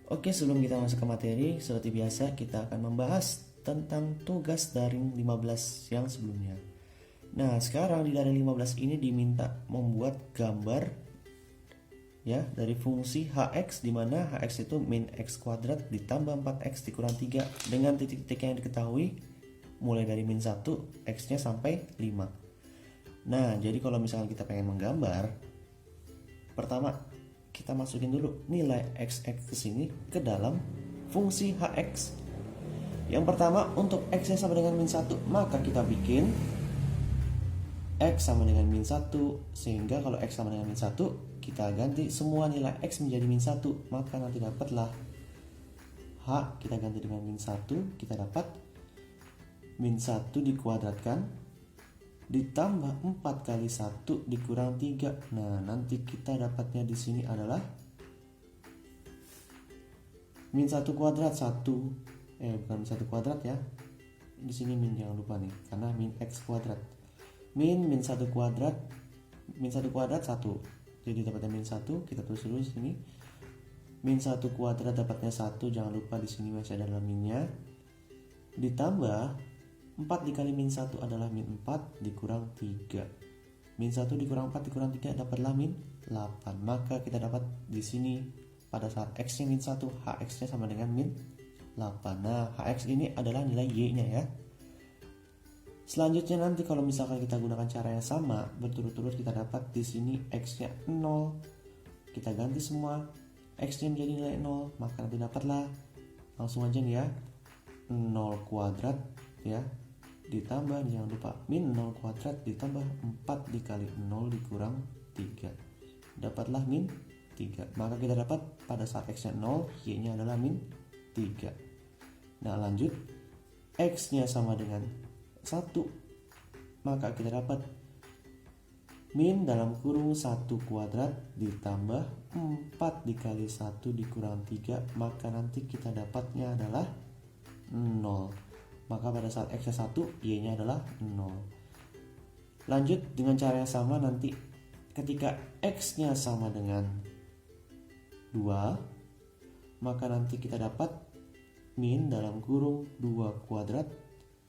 Oke, sebelum kita masuk ke materi, seperti biasa kita akan membahas tentang tugas daring 15 yang sebelumnya. Nah, sekarang di daring 15 ini diminta membuat gambar ya dari fungsi hx, di mana hx itu min x kuadrat ditambah 4x dikurang 3 dengan titik-titik yang diketahui mulai dari min 1 x nya sampai 5. Nah, jadi kalau misalkan kita pengen menggambar, pertama kita masukin dulu nilai x ke sini ke dalam fungsi hx. Yang pertama, untuk x nya sama dengan min 1, maka kita bikin x sama dengan min 1, sehingga kalau x sama dengan min 1 kita ganti semua nilai x menjadi min 1, maka nanti dapatlah h kita ganti dengan min 1, kita dapat min 1 dikuadratkan ditambah 4 kali 1 dikurang 3. Nah, nanti kita dapatnya di sini adalah min 1 kuadrat 1, bukan min 1 kuadrat ya. Di sini min, jangan lupa nih, karena min x kuadrat. Min 1 kuadrat, min 1 kuadrat 1. Jadi dapatnya min 1, kita tulis dulu di sini. Min 1 kuadrat dapatnya 1, jangan lupa di sini masih ada minnya. Ditambah 4 dikali min 1 adalah min 4 dikurang 3. Min 1 dikurang 4 dikurang 3 dapatlah min 8. Maka kita dapat di sini pada saat x nya min 1, hx nya sama dengan min 8. Nah, hx ini adalah nilai y nya ya. Selanjutnya nanti kalau misalkan kita gunakan cara yang sama berturut-turut, kita dapat di sini x nya 0. Kita ganti semua x nya menjadi nilai 0, maka nanti dapatlah langsung aja nih ya, 0 kuadrat ya, ditambah, jangan lupa, min 0 kuadrat ditambah 4 dikali 0 dikurang 3, dapatlah min 3. Maka kita dapat pada saat x nya 0, y nya adalah min 3. Nah, lanjut, x nya sama dengan 1, maka kita dapat min dalam kurung 1 kuadrat ditambah 4 dikali 1 dikurang 3, maka nanti kita dapatnya adalah 0. Maka pada saat x nya 1, y nya adalah 0. Lanjut dengan cara yang sama, nanti ketika x nya sama dengan 2, maka nanti kita dapat min dalam kurung 2 kuadrat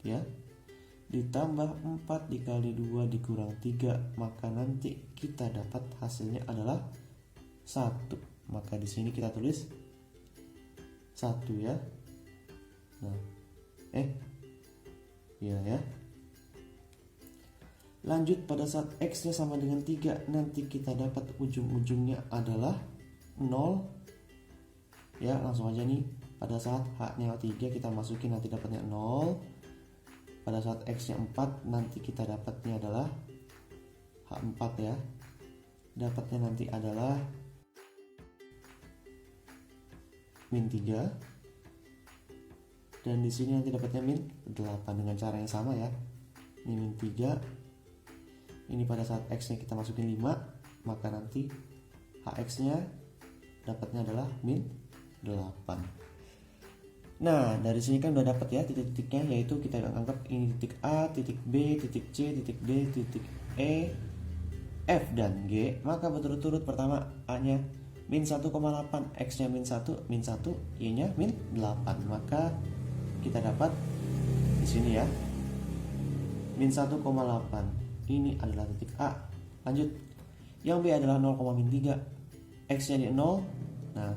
ya, ditambah 4 dikali 2 dikurang 3, maka nanti kita dapat hasilnya adalah 1. Maka di sini kita tulis 1 ya. Nah, ya. Lanjut pada saat x nya sama dengan 3, nanti kita dapat ujung-ujungnya adalah 0 ya. Langsung aja nih, pada saat h nya 3 kita masukin, nanti dapatnya 0. Pada saat x nya 4, nanti kita dapatnya adalah h4 ya. Dapatnya nanti adalah min 3. Dan di sini nanti dapatnya min 8 dengan cara yang sama ya. Ini min 3. Ini pada saat x nya kita masukin 5, maka nanti hx nya dapatnya adalah min 8. Nah, dari sini kan udah dapat ya titik-titiknya, yaitu kita anggap ini titik A, titik B, titik C, titik D, titik E, F, dan G. Maka berturut-turut, pertama A nya min 1,8, X nya min 1, Y nya min 8. Maka kita dapat di sini ya, min 1,8. Ini adalah titik A. Lanjut, yang B adalah 0,3, X nya di 0, nah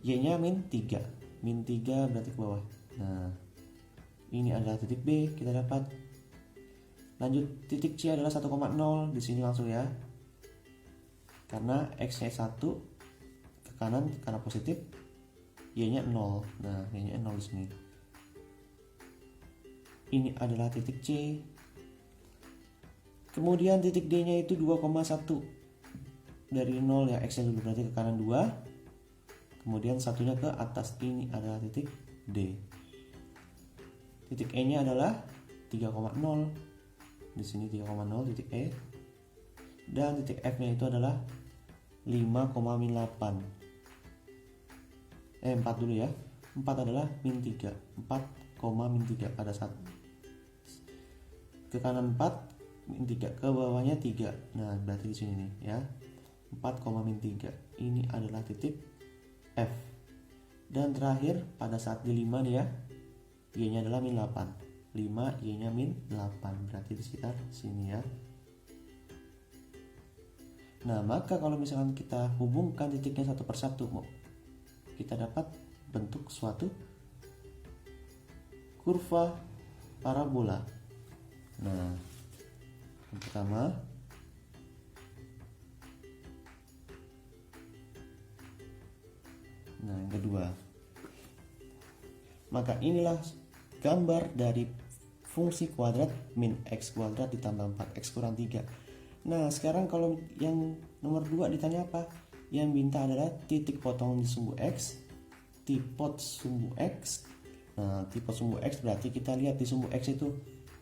Y nya min 3. Min 3 berarti ke bawah. Nah, ini adalah titik B, kita dapat. Lanjut, titik C adalah 1,0 di sini langsung ya. Karena x nya 1 ke kanan karena positif, y nya 0. Nah, y nya 0 di sini. Ini adalah titik C. Kemudian titik D nya itu 2,1. Dari 0 ya, x nya dulu berarti ke kanan 2. Kemudian satunya ke atas, ini adalah titik D. Titik E nya adalah 3,0. Di sini 3,0 titik E. Dan titik F nya itu adalah 5,8. 4 dulu ya. 4 adalah min 3. 4,-3 pada saat ke kanan 4, min 3, ke bawahnya 3. Nah, berarti di sini nih ya. 4,-3. Ini adalah titik F. Dan terakhir pada saat di 5 nih ya, Y-nya adalah min 8. 5, Y-nya min 8, berarti di sekitar sini ya. Nah, maka kalau misalkan kita hubungkan titiknya satu persatu, kita dapat bentuk suatu kurva parabola. Nah, yang pertama, nah yang kedua. Maka inilah gambar dari fungsi kuadrat min x kuadrat ditambah 4x kurang 3. Nah, sekarang kalau yang nomor 2 ditanya apa? Yang minta adalah titik potong di sumbu x, tipot sumbu x. Nah, tipot sumbu x berarti kita lihat di sumbu x itu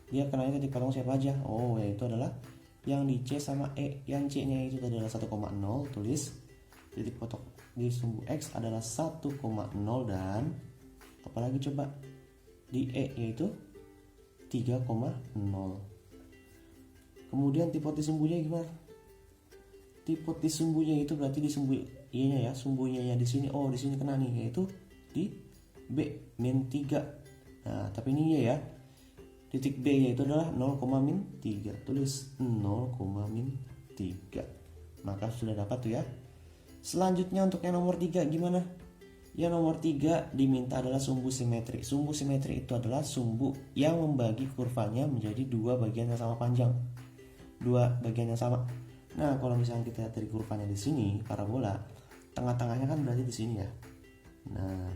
dia kenanya titik potong siapa aja? Oh, yaitu adalah yang di C sama E. Yang C nya itu adalah 1,0, tulis titik potong di sumbu x adalah 1,0 dan apalagi coba di E yaitu 3,0. Kemudian tipot di sumbunya gimana? Tipot di sumbunya itu berarti di sumbu Y-nya ya, sumbunya ya di sini. Oh, di sini kena nih, yaitu di B min 3. Nah, tapi ini Y ya. Titik B yaitu adalah 0, min 3. Tulis 0, min 3. Maka sudah dapat tuh ya. Selanjutnya untuk yang nomor 3 gimana? Yang nomor 3 diminta adalah sumbu simetri. Sumbu simetri itu adalah sumbu yang membagi kurvanya menjadi dua bagian yang sama panjang. Dua bagian yang sama. Nah, kalau misalnya kita lihat dari kurvanya di sini, parabola, tengah-tengahnya kan berarti di sini ya. Nah,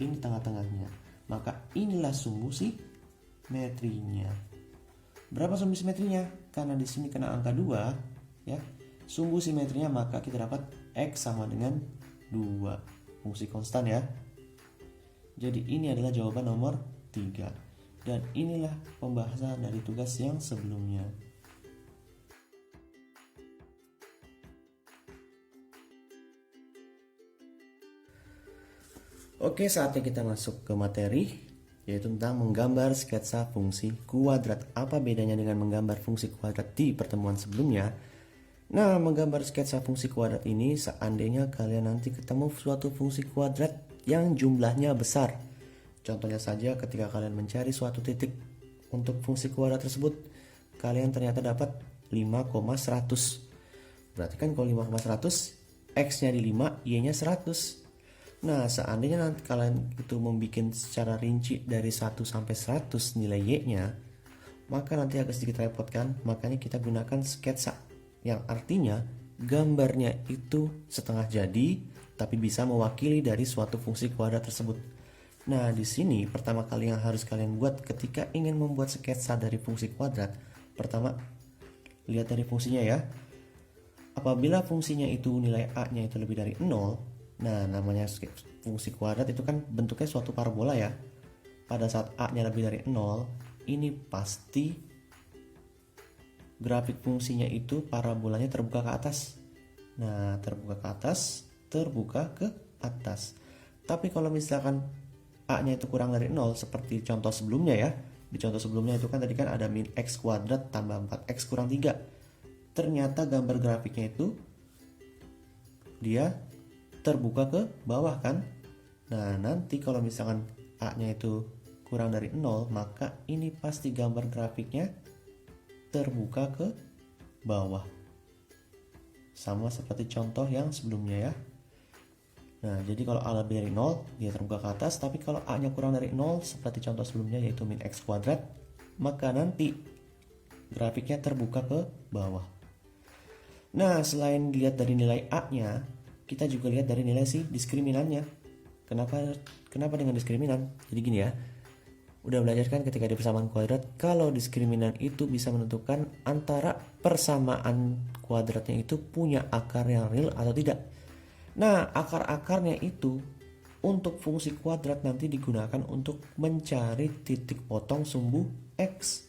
ini tengah-tengahnya. Maka inilah sumbu simetrinya. Berapa sumbu simetrinya? Karena di sini kena angka 2, ya. Sumbu simetrinya maka kita dapat X sama dengan 2. Fungsi konstan ya. Jadi ini adalah jawaban nomor 3. Dan inilah pembahasan dari tugas yang sebelumnya. Oke, saatnya kita masuk ke materi, yaitu tentang menggambar sketsa fungsi kuadrat. Apa bedanya dengan menggambar fungsi kuadrat di pertemuan sebelumnya? Nah, menggambar sketsa fungsi kuadrat ini seandainya kalian nanti ketemu suatu fungsi kuadrat yang jumlahnya besar. Contohnya saja ketika kalian mencari suatu titik untuk fungsi kuadrat tersebut, kalian ternyata dapat 5,100. Berarti kan kalau 5,100, X-nya di 5, Y-nya 100. Nah, seandainya nanti kalian itu membuat secara rinci dari 1 sampai 100 nilai Y-nya, maka nanti agak sedikit repot kan? Makanya kita gunakan sketsa, yang artinya gambarnya itu setengah jadi, tapi bisa mewakili dari suatu fungsi kuadrat tersebut. Nah, di sini pertama kali yang harus kalian buat ketika ingin membuat sketsa dari fungsi kuadrat, pertama lihat dari fungsinya ya. Apabila fungsinya itu nilai A-nya itu lebih dari 0, nah namanya fungsi kuadrat itu kan bentuknya suatu parabola ya. Pada saat A-nya lebih dari 0, ini pasti grafik fungsinya itu parabolanya terbuka ke atas. Nah, terbuka ke atas, terbuka ke atas. Tapi kalau misalkan A-nya itu kurang dari 0 seperti contoh sebelumnya ya. Di contoh sebelumnya itu kan tadi kan ada min x kuadrat tambah 4x kurang 3. Ternyata gambar grafiknya itu dia terbuka ke bawah kan. Nah, nanti kalau misalkan A-nya itu kurang dari 0, maka ini pasti gambar grafiknya terbuka ke bawah. Sama seperti contoh yang sebelumnya ya. Nah, jadi kalau A lebih dari 0, dia terbuka ke atas. Tapi kalau A-nya kurang dari 0, seperti contoh sebelumnya yaitu min x kuadrat, maka nanti grafiknya terbuka ke bawah. Nah, selain dilihat dari nilai A-nya, kita juga lihat dari nilai si diskriminannya. Kenapa dengan diskriminan? Jadi gini ya, udah belajar kan ketika di persamaan kuadrat, kalau diskriminan itu bisa menentukan antara persamaan kuadratnya itu punya akar yang real atau tidak. Nah, akar-akarnya itu untuk fungsi kuadrat nanti digunakan untuk mencari titik potong sumbu X.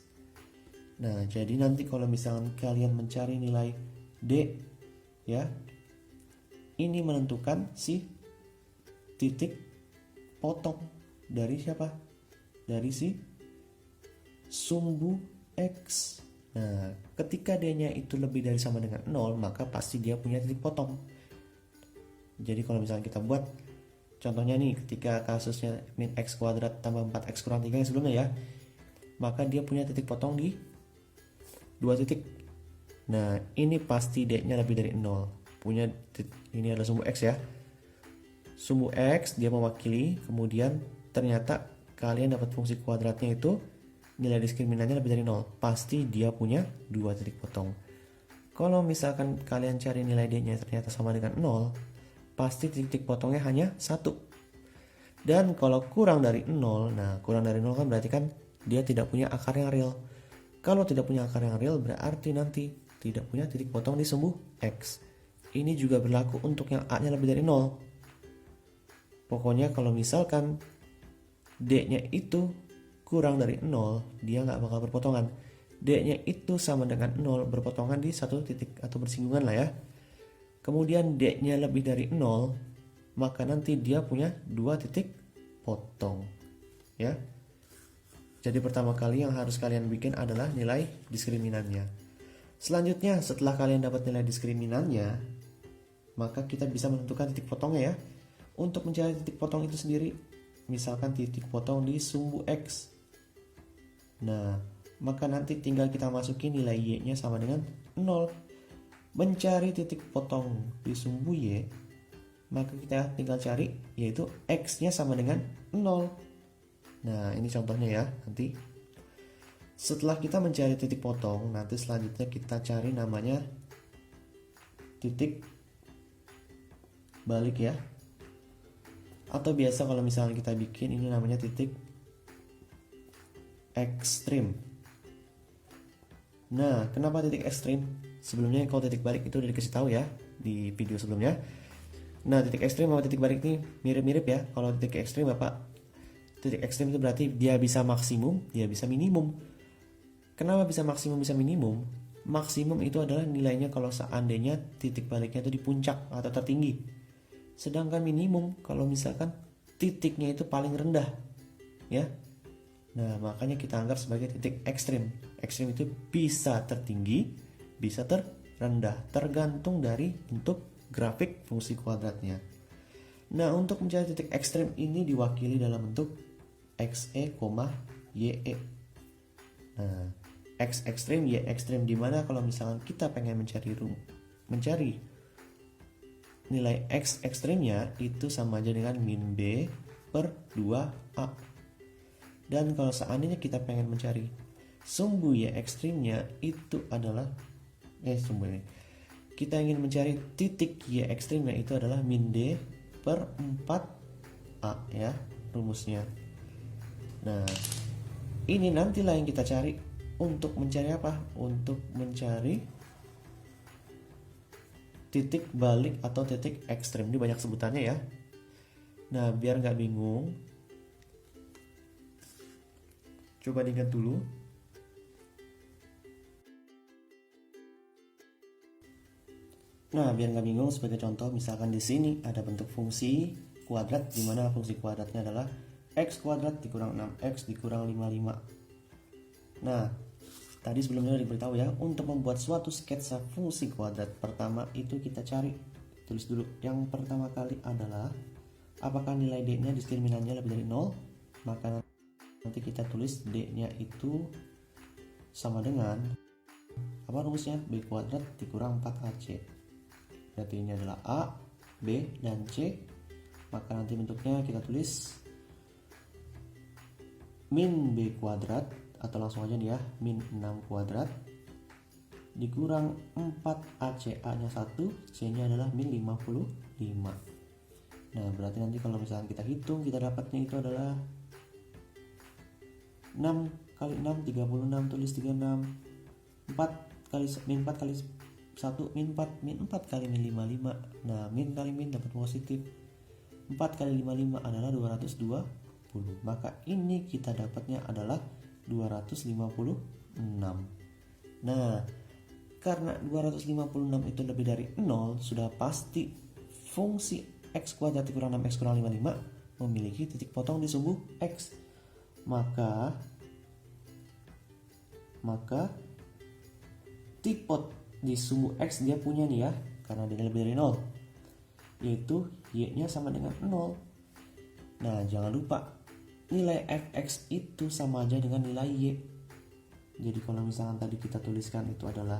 Nah, jadi nanti kalau misalnya kalian mencari nilai D ya, ini menentukan si titik potong dari siapa? Dari si sumbu X. Nah, ketika D-nya itu lebih dari sama dengan 0, maka pasti dia punya titik potong. Jadi kalau misalnya kita buat contohnya nih, ketika kasusnya min x kuadrat tambah 4x kurang 3 yang sebelumnya ya, maka dia punya titik potong di 2 titik. Nah, ini pasti D-nya lebih dari 0. Ini adalah sumbu X ya. Sumbu X dia mewakili, kemudian ternyata kalian dapat fungsi kuadratnya itu nilai diskriminannya lebih dari 0. Pasti dia punya 2 titik potong. Kalau misalkan kalian cari nilai D-nya ternyata sama dengan 0, pasti titik potongnya hanya 1. Dan kalau kurang dari 0, nah kurang dari 0 kan berarti kan dia tidak punya akar yang real. Kalau tidak punya akar yang real berarti nanti tidak punya titik potong di sumbu X. Ini juga berlaku untuk yang A-nya lebih dari 0. Pokoknya kalau misalkan D-nya itu kurang dari 0, dia nggak bakal berpotongan. D-nya itu sama dengan 0, berpotongan di satu titik atau bersinggungan lah ya. Kemudian D-nya lebih dari 0, maka nanti dia punya 2 titik potong. Ya. Jadi pertama kali yang harus kalian bikin adalah nilai diskriminannya. Selanjutnya, setelah kalian dapat nilai diskriminannya, maka kita bisa menentukan titik potongnya ya. Untuk mencari titik potong itu sendiri, misalkan titik potong di sumbu X. Nah, maka nanti tinggal kita masukin nilai Y-nya sama dengan 0. Mencari titik potong di sumbu Y, maka kita tinggal cari yaitu X-nya sama dengan 0. Nah, ini contohnya ya, nanti. Setelah kita mencari titik potong, nanti selanjutnya kita cari namanya titik balik ya. Atau biasa kalau misalnya kita bikin ini namanya titik ekstrim. Nah, kenapa titik ekstrim? Sebelumnya kalau titik balik itu udah dikasih tahu ya di video sebelumnya. Nah, titik ekstrim sama titik balik ini mirip-mirip ya. Kalau titik ekstrim titik ekstrim itu berarti dia bisa maksimum, dia bisa minimum. Kenapa bisa maksimum bisa minimum? Maksimum itu adalah nilainya kalau seandainya titik baliknya itu di puncak atau tertinggi. Sedangkan minimum kalau misalkan titiknya itu paling rendah. Ya. Nah, makanya kita anggap sebagai titik ekstrim. Ekstrim itu bisa tertinggi, bisa terendah, tergantung dari bentuk grafik fungsi kuadratnya. Nah, untuk mencari titik ekstrim ini diwakili dalam bentuk XE, YE. Nah, X ekstrim, Y ekstrim, dimana kalau misalkan kita pengen mencari nilai X ekstrimnya itu sama aja dengan min B per 2A. Dan kalau seandainya kita pengen mencari sumbu Y ekstrimnya itu adalah kita ingin mencari titik Y ekstrimnya itu adalah min D per 4A ya rumusnya. Nah, ini nantilah yang kita cari untuk mencari apa? Untuk mencari titik balik atau titik ekstrim. Ini banyak sebutannya ya. Nah, biar nggak bingung, coba diingat dulu. Nah, biar nggak bingung, sebagai contoh, misalkan di sini ada bentuk fungsi kuadrat, di mana fungsi kuadratnya adalah x kuadrat dikurang 6x dikurang 55. Nah, tadi sebelumnya udah diberitahu ya, untuk membuat suatu sketsa fungsi kuadrat, pertama itu kita tulis dulu. Yang pertama kali adalah apakah nilai D-nya diskriminannya lebih dari 0, maka nanti kita tulis D-nya itu sama dengan apa rumusnya? B kuadrat dikurang 4AC. Berarti ini adalah A, B, dan C. Maka nanti bentuknya kita tulis min B kuadrat, atau langsung aja nih ya, min 6 kuadrat dikurang 4AC, A nya 1, C nya adalah min 55. Nah, berarti nanti kalau misalnya kita hitung, kita dapatnya itu adalah 6 kali 6 36, tulis 36. 4 kali min 4 kali 1 min 4 kali min 55. Nah, min kali min dapat positif. 4 kali 55 adalah 220. Maka ini kita dapatnya adalah 256. Nah, karena 256 itu lebih dari 0, sudah pasti fungsi x kuadrat dikurang 6x kurang 55 memiliki titik potong di sumbu x. Maka titik pot di sumbu x dia punya nih ya, karena dia lebih dari 0. yaitu y-nya sama dengan 0. Nah, jangan lupa nilai fx itu sama aja dengan nilai y. Jadi kalau misalkan tadi kita tuliskan itu adalah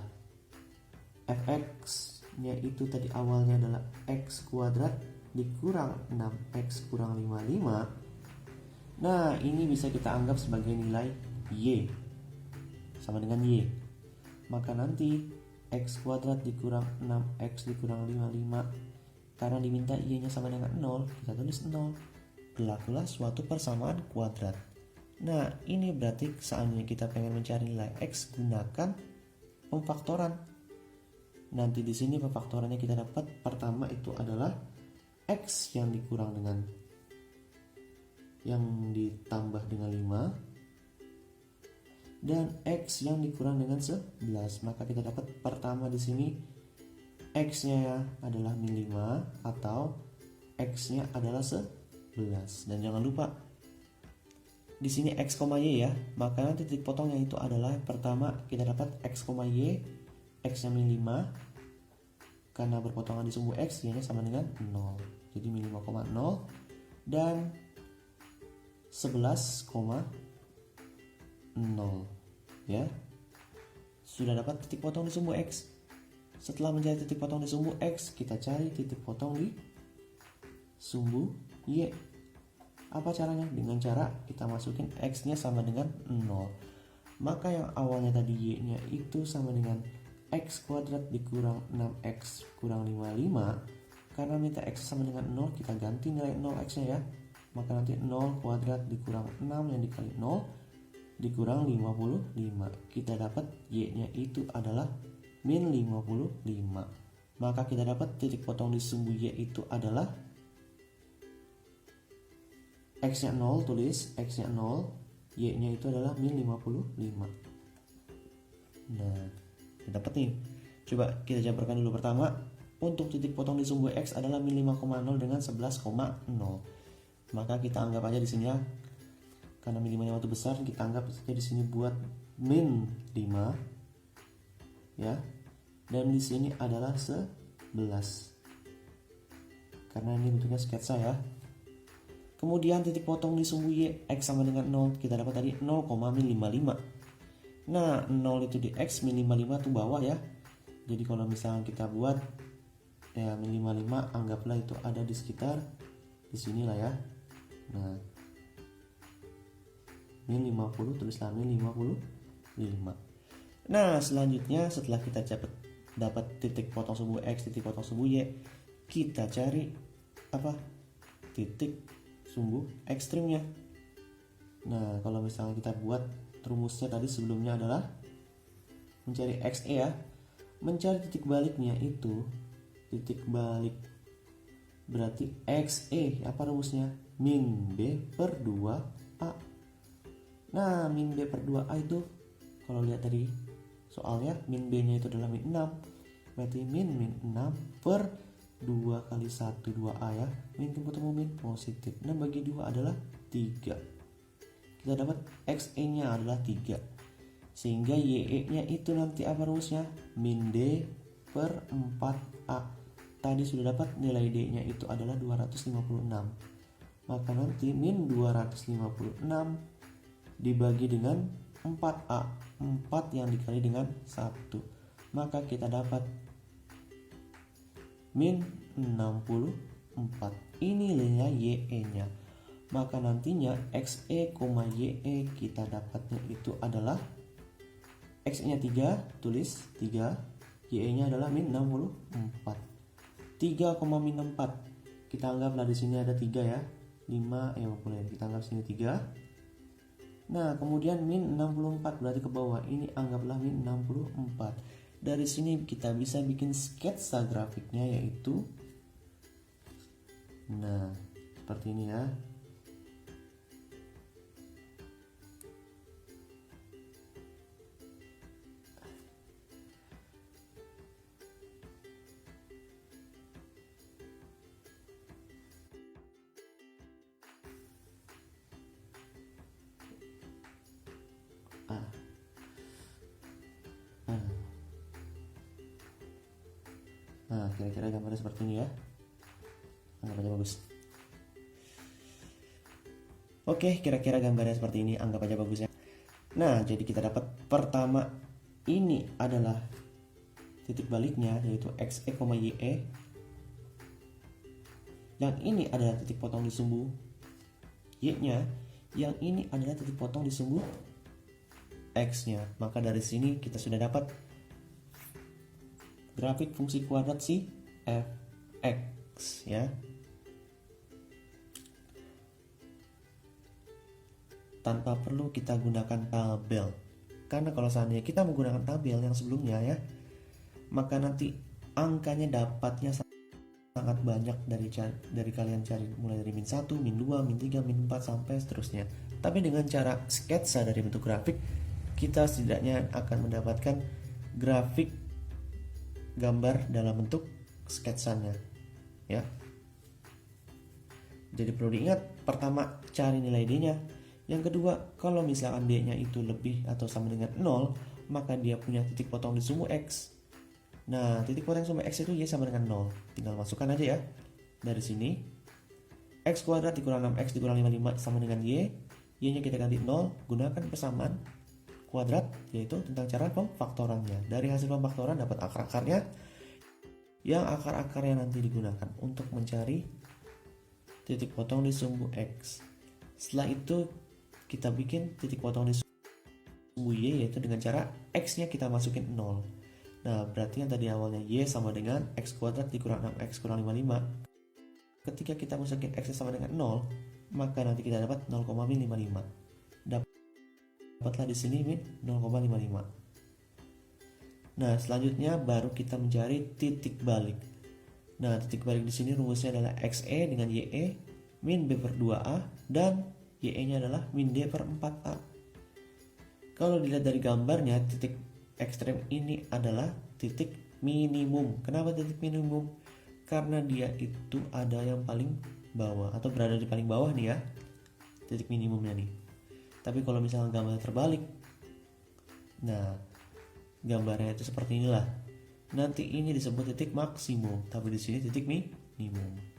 fx-nya itu tadi awalnya adalah x kuadrat dikurang 6x kurang 55. Nah, ini bisa kita anggap sebagai nilai y sama dengan y. Maka nanti x kuadrat dikurang 6x dikurang 55, karena diminta y-nya sama dengan 0, kita tulis 0. Berlakulah suatu persamaan kuadrat. Nah, ini berarti seandainya kita pengen mencari nilai x, gunakan pemfaktoran. Nanti di sini pemfaktorannya kita dapat pertama itu adalah x yang dikurang dengan yang ditambah dengan 5 dan x yang dikurang dengan 11. Maka kita dapat pertama di sini x-nya adalah min 5 atau x-nya adalah 11. Dan jangan lupa di sini x, y ya. Maka nanti titik potongnya itu adalah pertama kita dapat x, y, x-nya min 5 karena berpotongan di sumbu x, y-nya sama dengan 0. Jadi min 5,0 dan 11,0 ya. Sudah dapat titik potong di sumbu x. Setelah mencari titik potong di sumbu x, kita cari titik potong di sumbu y. Apa caranya? Dengan cara kita masukin x-nya sama dengan 0. Maka yang awalnya tadi y-nya itu sama dengan x kuadrat dikurang 6x kurang 55. Karena minta x sama dengan 0, kita ganti nilai 0 x-nya ya. Maka nanti 0 kuadrat dikurang 6 yang dikali 0 dikurang 55. Kita dapat y-nya itu adalah min 55. Maka kita dapat titik potong di sumbu y itu adalah x-nya 0, tulis x-nya 0, y-nya itu adalah min 55. Nah, kita dapat nih. Coba kita jabarkan dulu. Pertama, untuk titik potong di sumbu x adalah min 5,0 dengan 11,0. Maka kita anggap aja di sini ya. Karena min 5-nya waktu besar, kita anggap saja di sini buat min 5 ya. Dan di sini adalah 11. Karena ini bentuknya sketsa ya. Kemudian titik potong di sumbu y, x sama dengan 0, kita dapat tadi 0, min 55. Nah, 0 itu di x, min 55 itu bawah ya. Jadi kalau misalnya kita buat ya min 55, anggaplah itu ada di sekitar di sinilah ya. Nah, min 50, tulislah min 55. Nah, selanjutnya setelah kita dapat titik potong sumbu x, titik potong sumbu y, kita cari apa? Titik sumbu ekstrimnya. Nah, kalau misalnya kita buat rumusnya tadi sebelumnya adalah mencari xe ya. Mencari titik baliknya itu titik balik berarti xe. Apa rumusnya? Min b per 2a. Nah, min b per 2a itu kalau lihat dari soalnya min b nya itu adalah min 6. Berarti min 6 per 2 kali 1 2a ya. Min ketemu min positif. Nah, bagi 2 adalah 3. Kita dapat xe nya adalah 3. Sehingga ye nya itu nanti apa rumusnya? Min d per 4a. Tadi sudah dapat nilai d nya itu adalah 256. Maka nanti min 256 dibagi dengan 4a. 4 yang dikali dengan 1. Maka kita dapat min 64. Ini nilai ye-nya. Maka nantinya xe, ye kita dapatnya itu adalah x-nya 3, tulis 3, y-nya adalah min 64. 3, min 4. Kita anggaplah di sini ada 3 ya. 5 ya boleh kita anggap sini 3. Nah, kemudian min 64 berarti ke bawah. Ini anggaplah min 64. Dari sini kita bisa bikin sketsa grafiknya yaitu nah, seperti ini ya. Nah, kira-kira gambarnya seperti ini ya. anggap aja bagus. Oke, kira-kira gambarnya seperti ini, anggap aja bagus ya. Nah, jadi kita dapat pertama ini adalah titik baliknya, yaitu xe, ye. Yang ini adalah titik potong di sumbu y-nya. Yang ini adalah titik potong di sumbu x-nya. Maka dari sini kita sudah dapat grafik fungsi kuadrat si f(x) ya. Tanpa perlu kita gunakan tabel. Karena kalau seandainya kita menggunakan tabel yang sebelumnya ya, maka nanti angkanya dapatnya sangat banyak dari kalian cari, mulai dari min 1, min 2, min 3, min 4 sampai seterusnya. Tapi dengan cara sketsa dari bentuk grafik, kita setidaknya akan mendapatkan grafik gambar dalam bentuk sketsanya ya. Jadi perlu diingat, pertama cari nilai D-nya. Yang kedua, kalau misalkan D-nya itu lebih atau sama dengan 0, maka dia punya titik potong di sumbu X. Nah, titik potong sumbu X itu Y sama dengan 0. Tinggal masukkan aja ya. Dari sini, X kuadrat dikurang 6X dikurang 55 sama dengan Y. Y-nya kita ganti 0, gunakan persamaan kuadrat, yaitu tentang cara pemfaktorannya. Dari hasil pemfaktoran dapat akar-akarnya, yang akar-akarnya nanti digunakan untuk mencari titik potong di sumbu X. Setelah itu, kita bikin titik potong di sumbu Y, yaitu dengan cara X-nya kita masukin 0. Nah, berarti yang tadi awalnya Y sama dengan X kuadrat dikurang 6X kurang 55. Ketika kita masukin X sama dengan 0, maka nanti kita dapat 0,55. Dapatlah di sini min 0,55. Nah, selanjutnya baru kita mencari titik balik. Nah, titik balik di sini rumusnya adalah XE dengan YE min B per 2A dan YE-nya adalah min D per 4A. Kalau dilihat dari gambarnya, titik ekstrem ini adalah titik minimum. Kenapa titik minimum? Karena dia itu ada yang paling bawah atau berada di paling bawah nih ya, titik minimumnya nih. Tapi kalau misalnya gambarnya terbalik, nah gambarnya itu seperti inilah. Nanti ini disebut titik maksimum, tapi di sini titik minimum.